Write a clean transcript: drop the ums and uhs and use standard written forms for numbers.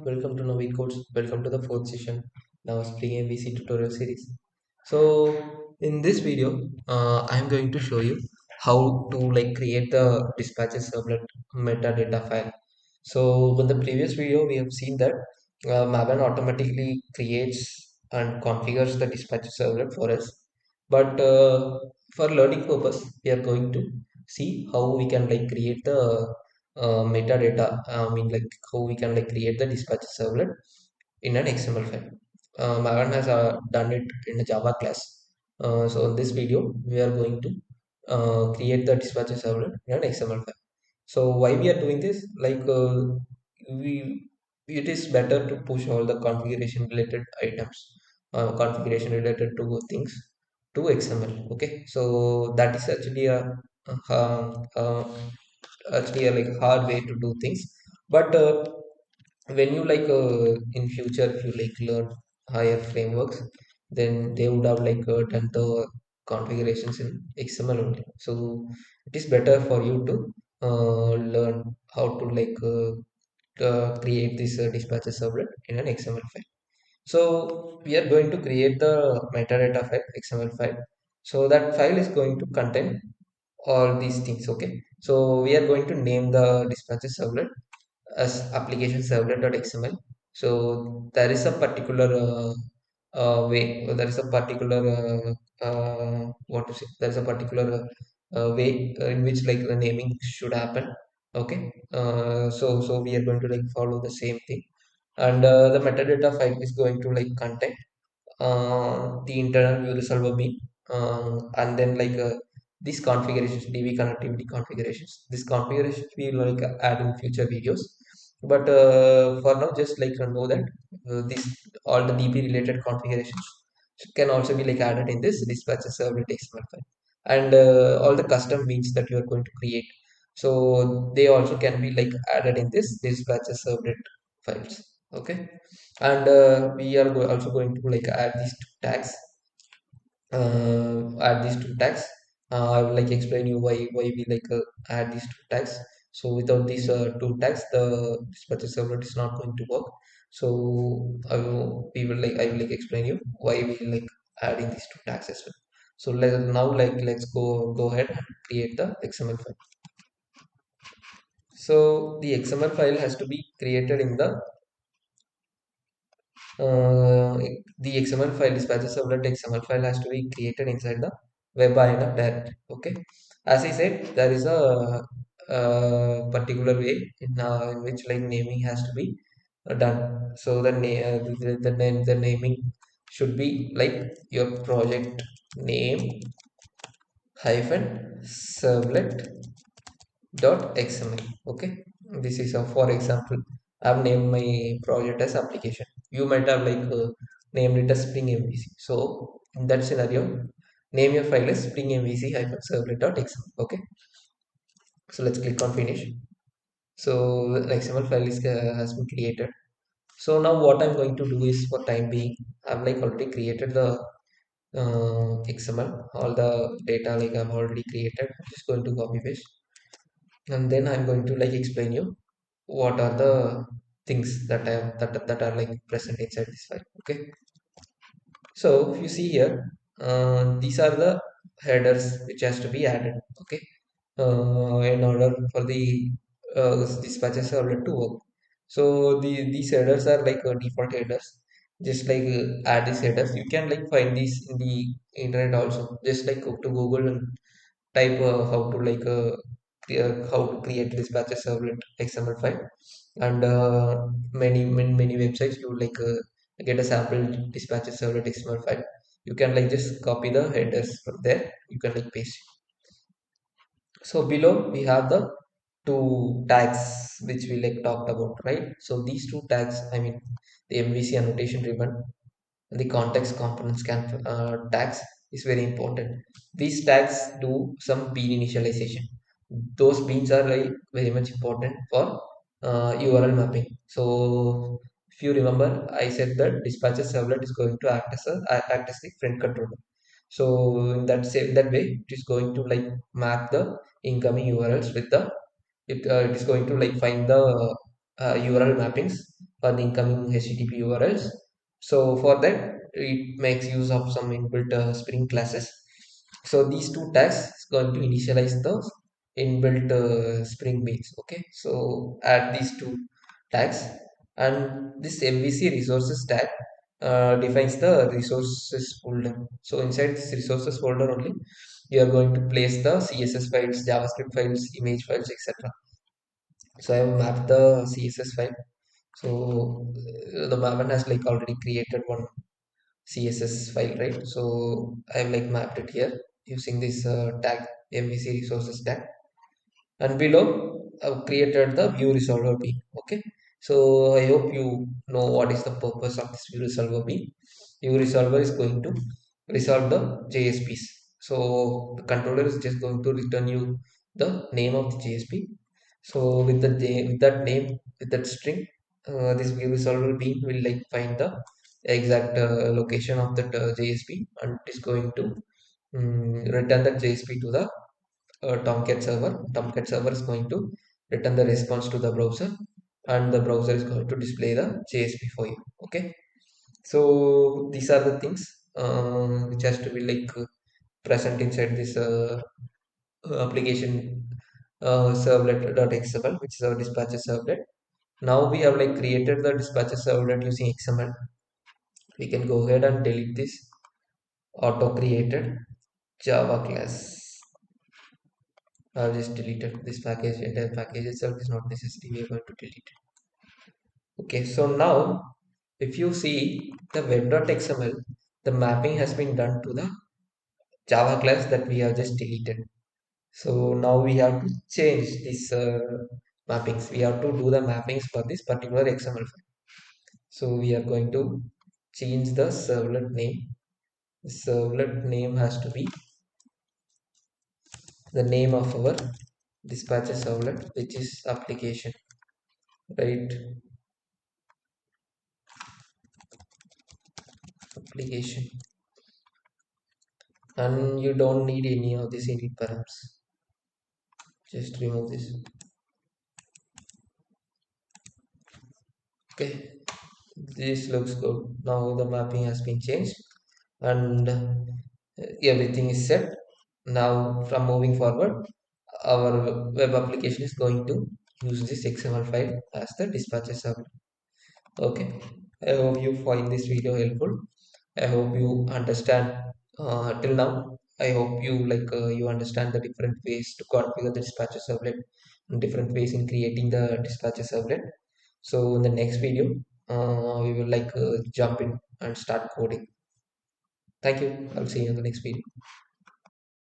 welcome to Novi Codes. Welcome to the fourth session, now Spring MVC tutorial series. So in this video, I am going to show you how to create the dispatches servlet metadata file. So in the previous video, we have seen that Maven automatically creates and configures the dispatches servlet for us. But for learning purpose, we are going to see how we can create the metadata. I mean how we can create the dispatch servlet in an XML file. Maran has done it in a Java class. So in this video, we are going to create the dispatch servlet in an XML file. So why we are doing this? We it is better to push all the configuration related items, configuration related to things to XML. Okay, so that is actually a hard way to do things, but when you in future if you learn higher frameworks, then they would have done the configurations in XML only. So it is better for you to learn how to create this dispatcher servlet in an XML file. So we are going to create the metadata file, XML file. So that file is going to contain all these things. Okay, so we are going to name the dispatcher servlet as application servlet.xml. So there is a particular way, or there is a particular what to say, there is a particular way in which the naming should happen. Okay, so we are going to follow the same thing, and the metadata file is going to contain the internal view resolver mean, and then these configurations, db connectivity configurations. This configuration we will add in future videos, but for now just know that this all the db related configurations can also be added in this dispatcher servlet xml file, and all the custom means that you are going to create, so they also can be added in this dispatcher servlet files. Okay, and we are also going to add these two tags, I will explain you why we add these two tags. So without these two tags, the dispatcher servlet is not going to work. So I will explain you why we adding these two tags as well. So now let's go ahead and create the XML file. So the XML file has to be created in uh, the XML file, dispatcher servlet XML file has to be created inside the web INF directory. Okay, as I said, there is particular way in which naming has to be done. So the naming should be your project name hyphen servlet dot xml. Okay, this is for example, I've named my project as application. You might have named it as spring MVC. So in that scenario, name your file as spring MVC hyphen servlet dot xml. Okay, so let's click on finish. So the XML file has been created. So now what I'm going to do is, for time being, I've already created the XML, all the data I've already created. I'm just going to copy paste, and then I'm going to explain you what are the things that are present inside this file. Okay, so if you see here, these are the headers which has to be added. Okay, in order for the dispatcher servlet to work. So these headers are default headers. Just add these headers. You can find these in the internet also. Just go to Google and type how to create dispatcher servlet XML file, and many websites you get a sample dispatcher servlet XML file. You can just copy the headers from there. You can paste. So below we have the two tags which we talked about, right? So these two tags, I mean the MVC annotation ribbon and the context components can tags is very important. These tags do some bean initialization. Those beans are very much important for URL mapping. So if you remember, I said that dispatcher servlet is going to act as the friend controller. So in that way, it is going to map the incoming URLs with the it is going to find the URL mappings for the incoming HTTP URLs. So for that, it makes use of some inbuilt Spring classes. So these two tags is going to initialize the inbuilt Spring beans. Okay, so add these two tags, and this MVC resources tag defines the resources folder. So inside this resources folder only, you are going to place the CSS files, JavaScript files, image files, etc. So I have mapped the CSS file. So the Maven has like already created one CSS file, right? So I have like mapped it here using this tag MVC resources tag, and below I've created the view resolver bean. Okay, so I hope you know what is the purpose of this view resolver bean. View resolver is going to resolve the JSPs. So the controller is just going to return you the name of the JSP. So with with that name, with that string, this view resolver bean will like find the exact location of that JSP, and it is going to return that JSP to the Tomcat server. Tomcat server is going to return the response to the browser, and the browser is going to display the JSP for you. Okay, so these are the things which has to be like present inside this application servlet.xml, which is our dispatcher servlet. Now we have like created the dispatcher servlet using XML. We can go ahead and delete this auto created Java class. I've just deleted this package. Entire package itself is not necessary. We are going to delete it. Okay, so now if you see the web.xml, the mapping has been done to the Java class that we have just deleted. So now we have to change these mappings. We have to do the mappings for this particular XML file. So we are going to change the servlet name. The servlet name has to be the name of our dispatcher servlet, which is application, right? Application, and you don't need any of these init params. Just remove this. Okay, this looks good. Now the mapping has been changed, and everything is set. Now from moving forward, our web application is going to use this XML file as the dispatcher server. Okay, I hope you find this video helpful. I hope you understand till now. I hope you understand the different ways to configure the dispatcher servlet and different ways in creating the dispatcher servlet. So in the next video, we will jump in and start coding. Thank you. I'll see you in the next video.